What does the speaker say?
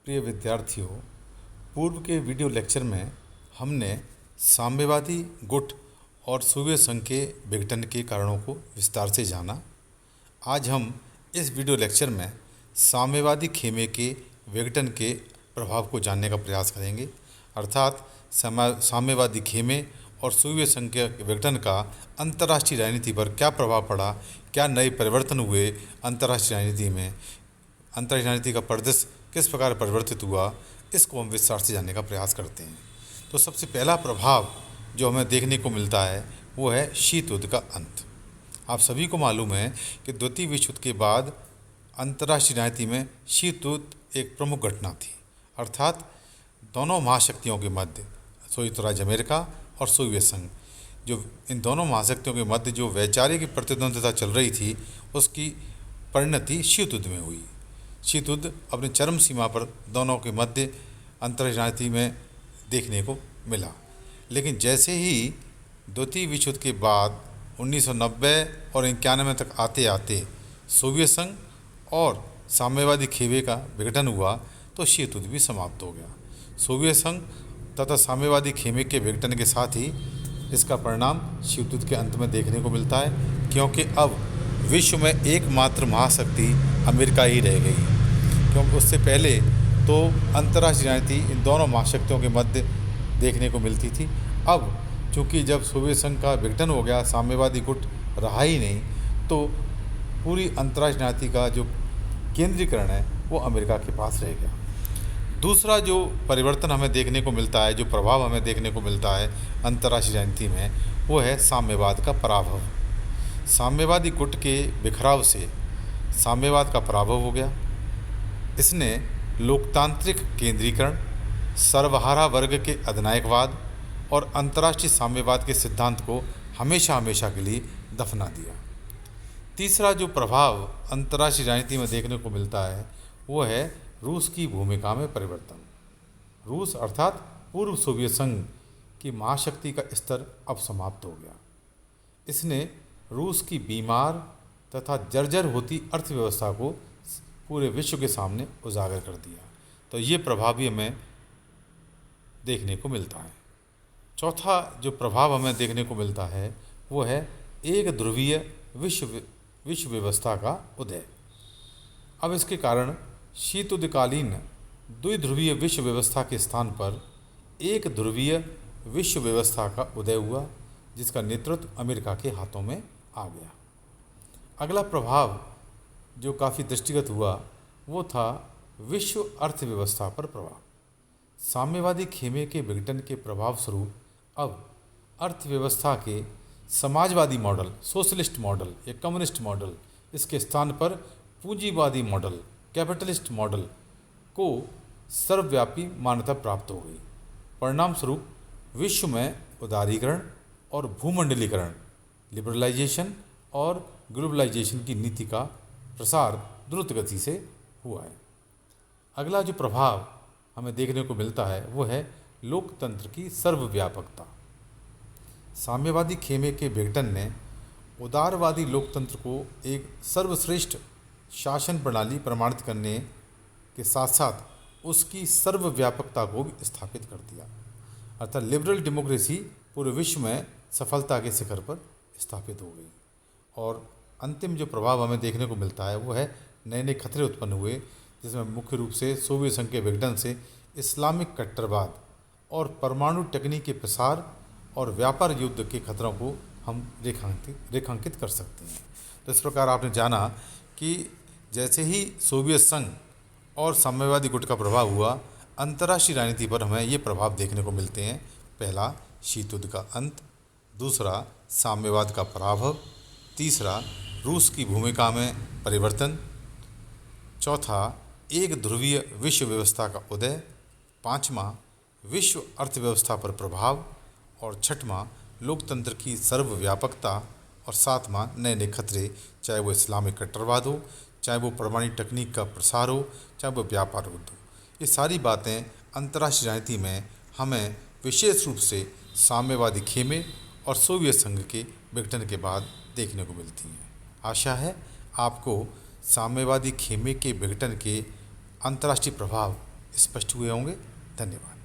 प्रिय विद्यार्थियों, पूर्व के वीडियो लेक्चर में हमने साम्यवादी गुट और सोवियत संघ के विघटन के कारणों को विस्तार से जाना। आज हम इस वीडियो लेक्चर में साम्यवादी खेमे के विघटन के प्रभाव को जानने का प्रयास करेंगे, अर्थात साम्यवादी खेमे और सोवियत संघ के विघटन का अंतर्राष्ट्रीय राजनीति पर क्या प्रभाव पड़ा, क्या नए परिवर्तन हुए अंतर्राष्ट्रीय राजनीति में, अंतर्राष्ट्रीय राजनीति का परिदृश्य किस प्रकार परिवर्तित हुआ, इसको हम विस्तार से जानने का प्रयास करते हैं। तो सबसे पहला प्रभाव जो हमें देखने को मिलता है वो है शीत युद्ध का अंत। आप सभी को मालूम है कि द्वितीय विश्व युद्ध के बाद अंतर्राष्ट्रीय राजनीति में शीत युद्ध एक प्रमुख घटना थी, अर्थात दोनों महाशक्तियों के मध्य संयुक्त राज्य अमेरिका और सोवियत संघ, जो इन दोनों महाशक्तियों के मध्य जो वैचारिक प्रतिद्वंद्विता चल रही थी उसकी परिणति शीत युद्ध में हुई। शीत युद्ध अपनी चरम सीमा पर दोनों के मध्य अंतर्राष्ट्रीय राजनीति में देखने को मिला। लेकिन जैसे ही द्वितीय विश्व युद्ध के बाद 1990 और 91 तक आते आते सोवियत संघ और साम्यवादी खेमे का विघटन हुआ तो शीत युद्ध भी समाप्त हो गया। सोवियत संघ तथा साम्यवादी खेमे के विघटन के साथ ही इसका परिणाम शीत युद्ध के अंत में देखने को मिलता है, क्योंकि अब विश्व में एकमात्र महाशक्ति अमेरिका ही रह गई। क्योंकि उससे पहले तो अंतर्राष्ट्रीय राजनीति इन दोनों महाशक्तियों के मध्य देखने को मिलती थी। अब चूँकि जब सोवियत संघ का विघटन हो गया, साम्यवादी गुट रहा ही नहीं, तो पूरी अंतर्राष्ट्रीय राजनीति का जो केंद्रीकरण है वो अमेरिका के पास रह गया। दूसरा जो परिवर्तन हमें देखने को मिलता है, जो प्रभाव हमें देखने को मिलता है अंतर्राष्ट्रीय राजनीति में, वो है साम्यवाद का पराभव। साम्यवादी गुट के बिखराव से साम्यवाद का पराभव हो गया। इसने लोकतांत्रिक केंद्रीकरण, सर्वहारा वर्ग के अधिनायकवाद और अंतर्राष्ट्रीय साम्यवाद के सिद्धांत को हमेशा हमेशा के लिए दफना दिया। तीसरा जो प्रभाव अंतर्राष्ट्रीय राजनीति में देखने को मिलता है वो है रूस की भूमिका में परिवर्तन। रूस अर्थात पूर्व सोवियत संघ की महाशक्ति का स्तर अब समाप्त हो गया। इसने रूस की बीमार तथा जर्जर होती अर्थव्यवस्था को पूरे विश्व के सामने उजागर कर दिया। तो ये प्रभाव भी हमें देखने को मिलता है। चौथा जो प्रभाव हमें देखने को मिलता है वो है एक ध्रुवीय विश्व व्यवस्था का उदय। अब इसके कारण शीत युद्धकालीन द्विध्रुवीय विश्व व्यवस्था के स्थान पर एक ध्रुवीय विश्व व्यवस्था का उदय हुआ, जिसका नेतृत्व अमेरिका के हाथों में आ गया। अगला प्रभाव जो काफ़ी दृष्टिगत हुआ वो था विश्व अर्थव्यवस्था पर प्रभाव। साम्यवादी खेमे के विघटन के प्रभाव स्वरूप अब अर्थव्यवस्था के समाजवादी मॉडल, सोशलिस्ट मॉडल या कम्युनिस्ट मॉडल, इसके स्थान पर पूंजीवादी मॉडल, कैपिटलिस्ट मॉडल को सर्वव्यापी मान्यता प्राप्त हो गई। परिणाम स्वरूप विश्व में उदारीकरण और भूमंडलीकरण, लिबरलाइजेशन और ग्लोबलाइजेशन की नीति का प्रसार द्रुत गति से हुआ है। अगला जो प्रभाव हमें देखने को मिलता है वो है लोकतंत्र की सर्वव्यापकता। साम्यवादी खेमे के विघटन ने उदारवादी लोकतंत्र को एक सर्वश्रेष्ठ शासन प्रणाली प्रमाणित करने के साथ साथ उसकी सर्वव्यापकता को भी स्थापित कर दिया, अर्थात लिबरल डेमोक्रेसी पूरे विश्व में सफलता के शिखर पर स्थापित हो गई। और अंतिम जो प्रभाव हमें देखने को मिलता है वो है नए नए खतरे उत्पन्न हुए, जिसमें मुख्य रूप से सोवियत संघ के विघटन से इस्लामिक कट्टरवाद और परमाणु तकनीक के प्रसार और व्यापार युद्ध के खतरों को हम रेखांकित कर सकते हैं। तो इस प्रकार आपने जाना कि जैसे ही सोवियत संघ और साम्यवादी गुट का प्रभाव हुआ, अंतर्राष्ट्रीय राजनीति पर हमें ये प्रभाव देखने को मिलते हैं। पहला शीत युद्ध का अंत, दूसरा साम्यवाद का पराभव, तीसरा रूस की भूमिका में परिवर्तन, चौथा एक ध्रुवीय विश्व व्यवस्था का उदय, पाँचवा विश्व अर्थव्यवस्था पर प्रभाव और छठवां लोकतंत्र की सर्वव्यापकता और सातवां नए नए खतरे, चाहे वो इस्लामिक कट्टरवाद हो, चाहे वो परमाणु तकनीक का प्रसार हो, चाहे वो व्यापार हो। ये सारी बातें अंतर्राष्ट्रीय राजनीति में हमें विशेष रूप से साम्यवादी खेमे और सोवियत संघ के विघटन के बाद देखने को मिलती हैं। आशा है आपको साम्यवादी खेमे के विघटन के अंतर्राष्ट्रीय प्रभाव स्पष्ट हुए होंगे। धन्यवाद।